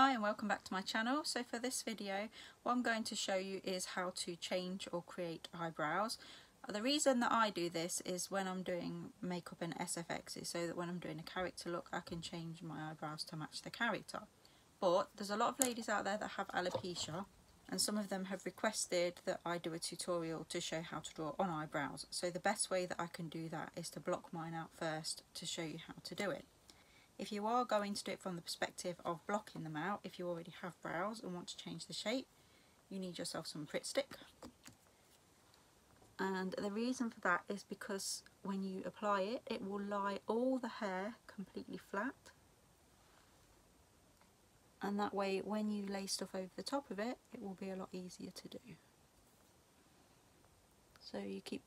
Hi and welcome back to my channel. So for this video what I'm going to show you is how to change or create eyebrows. The reason that I do this is when I'm doing makeup and SFX is so that when I'm doing a character look I can change my eyebrows to match the character. But there's a lot of ladies out there that have alopecia and some of them have requested that I do a tutorial to show how to draw on eyebrows. So the best way that I can do that is to block mine out first to show you how to do it. If you are going to do it from the perspective of blocking them out, if you already have brows and want to change the shape, you need yourself some Pritt Stick. And the reason for that is because when you apply it, it will lie all the hair completely flat. And that way, when you lay stuff over the top of it, it will be a lot easier to do. So you keep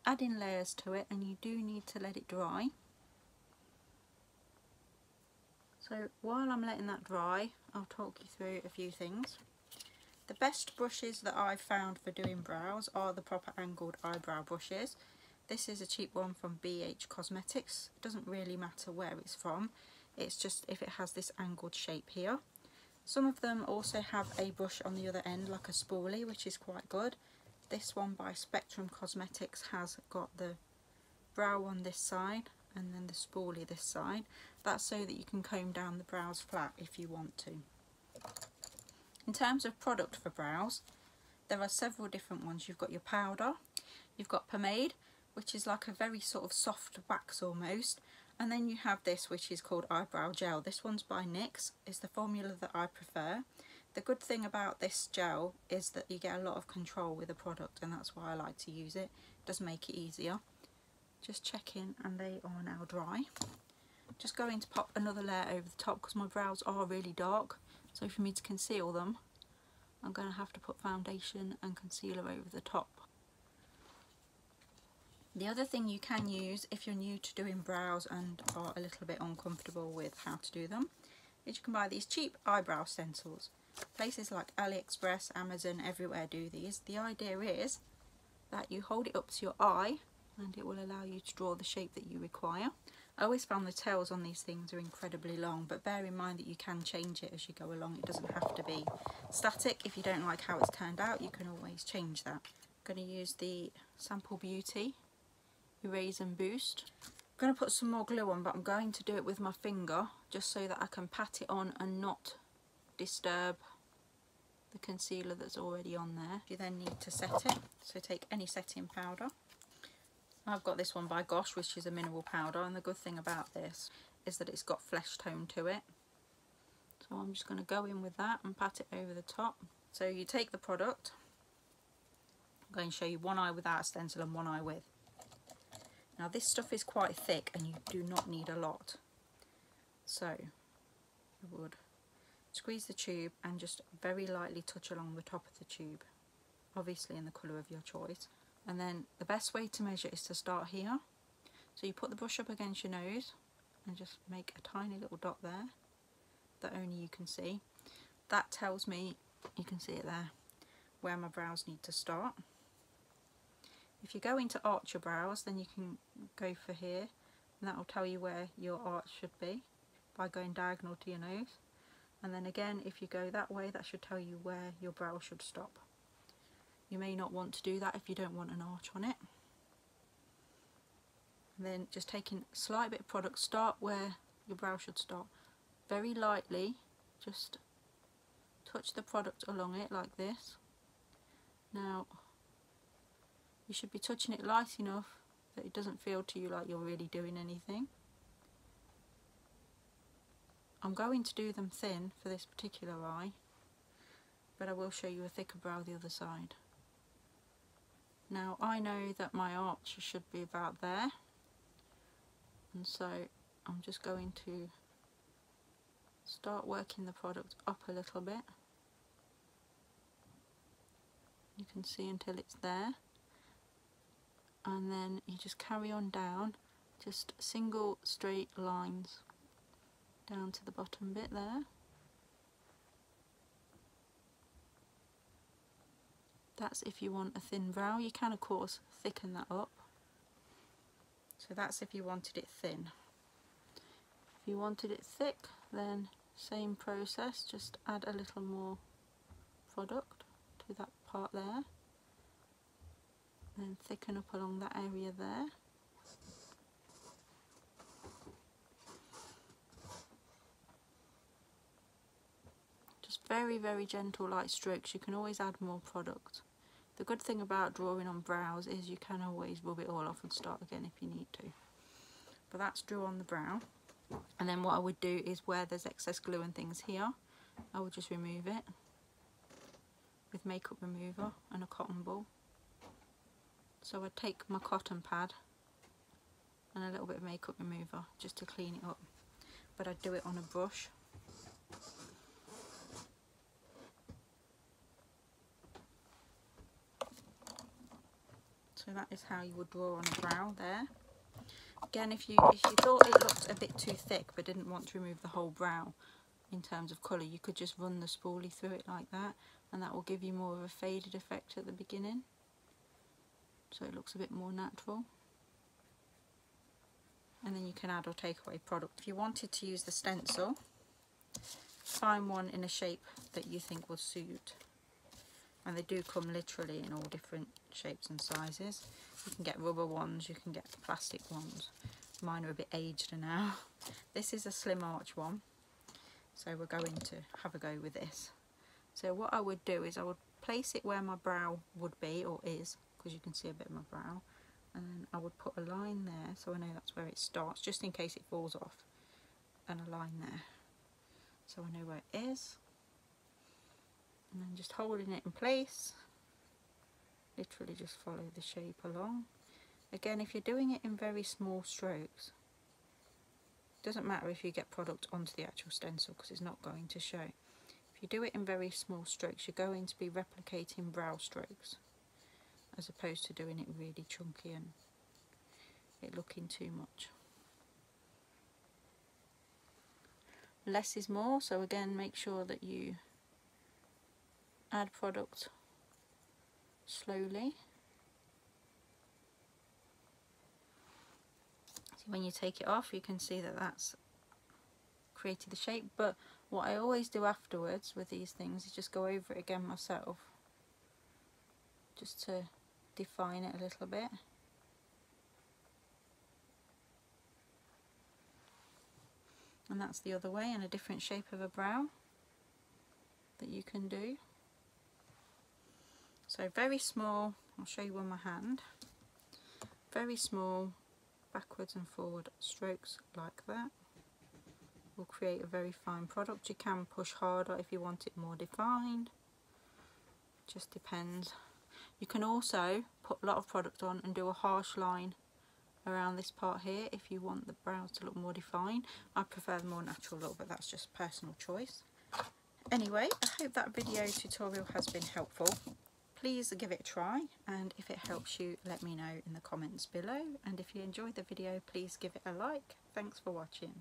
adding layers to it and you do need to let it dry. So while I'm letting that dry, I'll talk you through a few things. The best brushes that I've found for doing brows are the proper angled eyebrow brushes. This is a cheap one from BH Cosmetics. It doesn't really matter where it's from, it's just if it has this angled shape here. Some of them also have a brush on the other end like a spoolie, which is quite good. This one by Spectrum Cosmetics has got the brow on this side and then the spoolie this side. That's so that you can comb down the brows flat if you want to. In terms of product for brows, there are several different ones. You've got your powder, you've got pomade, which is like a very sort of soft wax almost, and then you have this which is called eyebrow gel. This one's by NYX. It's the formula that I prefer. The good thing about this gel is that you get a lot of control with the product, and that's why I like to use it. It does make it easier. Just checking, and they are now dry. Just going to pop another layer over the top because my brows are really dark, so for me to conceal them I'm going to have to put foundation and concealer over the top. The other thing you can use if you're new to doing brows and are a little bit uncomfortable with how to do them is you can buy these cheap eyebrow stencils. Places like AliExpress, Amazon, everywhere do these. The idea is that you hold it up to your eye and it will allow you to draw the shape that you require. I always found the tails on these things are incredibly long, but bear in mind that you can change it as you go along. It doesn't have to be static. If you don't like how it's turned out, you can always change that. I'm going to use the Sample Beauty Erase and Boost. I'm going to put some more glue on, but I'm going to do it with my finger just so that I can pat it on and not disturb the concealer that's already on there. You then need to set it, so take any setting powder. I've got this one by Gosh, which is a mineral powder, and the good thing about this is that it's got flesh tone to it. So I'm just going to go in with that and pat it over the top. So you take the product, I'm going to show you one eye without a stencil and one eye with. Now this stuff is quite thick and you do not need a lot. So you would squeeze the tube and just very lightly touch along the top of the tube, obviously in the colour of your choice. And then the best way to measure is to start here. So you put the brush up against your nose and just make a tiny little dot there that only you can see. That tells me, you can see it there, where my brows need to start. If you're going to arch your brows, then you can go for here, and that will tell you where your arch should be by going diagonal to your nose. And then again, if you go that way, that should tell you where your brow should stop. You may not want to do that if you don't want an arch on it. And then just taking a slight bit of product, start where your brow should start. Very lightly, just touch the product along it like this. Now, you should be touching it light enough that it doesn't feel to you like you're really doing anything. I'm going to do them thin for this particular eye, but I will show you a thicker brow the other side. Now I know that my arch should be about there, and so I'm just going to start working the product up a little bit. You can see until it's there, and then you just carry on down, just single straight lines down to the bottom bit there. That's if you want a thin brow. You can of course thicken that up. So that's if you wanted it thin. If you wanted it thick, then Same process, just add a little more product to that part there, then thicken up along that area there. Just very, very gentle light strokes. You can always add more product. The good thing about drawing on brows is you can always rub it all off and start again if you need to. But that's drew on the brow. And then what I would do is where there's excess glue and things here, I would just remove it with makeup remover and a cotton ball. So I'd take my cotton pad and a little bit of makeup remover just to clean it up. But I'd do it on a brush. So that is how you would draw on a brow there. Again, if you thought it looked a bit too thick but didn't want to remove the whole brow in terms of colour, you could just run the spoolie through it like that, and that will give you more of a faded effect at the beginning, so it looks a bit more natural. And then you can add or take away product. If you wanted to use the stencil, find one in a shape that you think will suit. And they do come literally in all different shapes and sizes. You can get rubber ones, you can get plastic ones. Mine are a bit aged now. This is a slim arch one, so we're going to have a go with this. So what I would do is I would place it where my brow would be, or is, because you can see a bit of my brow, and then I would put a line there so I know that's where it starts, just in case it falls off, and a line there so I know where it is. And then just holding it in place, literally just follow the shape along. Again, if you're doing it in very small strokes, it doesn't matter if you get product onto the actual stencil because it's not going to show. If you do it in very small strokes, you're going to be replicating brow strokes as opposed to doing it really chunky and it looking too much. Less is more, so again, make sure that you add product slowly. So when you take it off, you can see that that's created the shape, but what I always do afterwards with these things is just go over it again myself, just to define it a little bit. And that's the other way, and a different shape of a brow that you can do. So very small, I'll show you on my hand, very small backwards and forward strokes like that will create a very fine product. You can push harder if you want it more defined, just depends. You can also put a lot of product on and do a harsh line around this part here if you want the brows to look more defined. I prefer the more natural look, but that's just personal choice. Anyway, I hope that video tutorial has been helpful. Please give it a try, and if it helps you, let me know in the comments below. And if you enjoyed the video, please give it a like. Thanks for watching.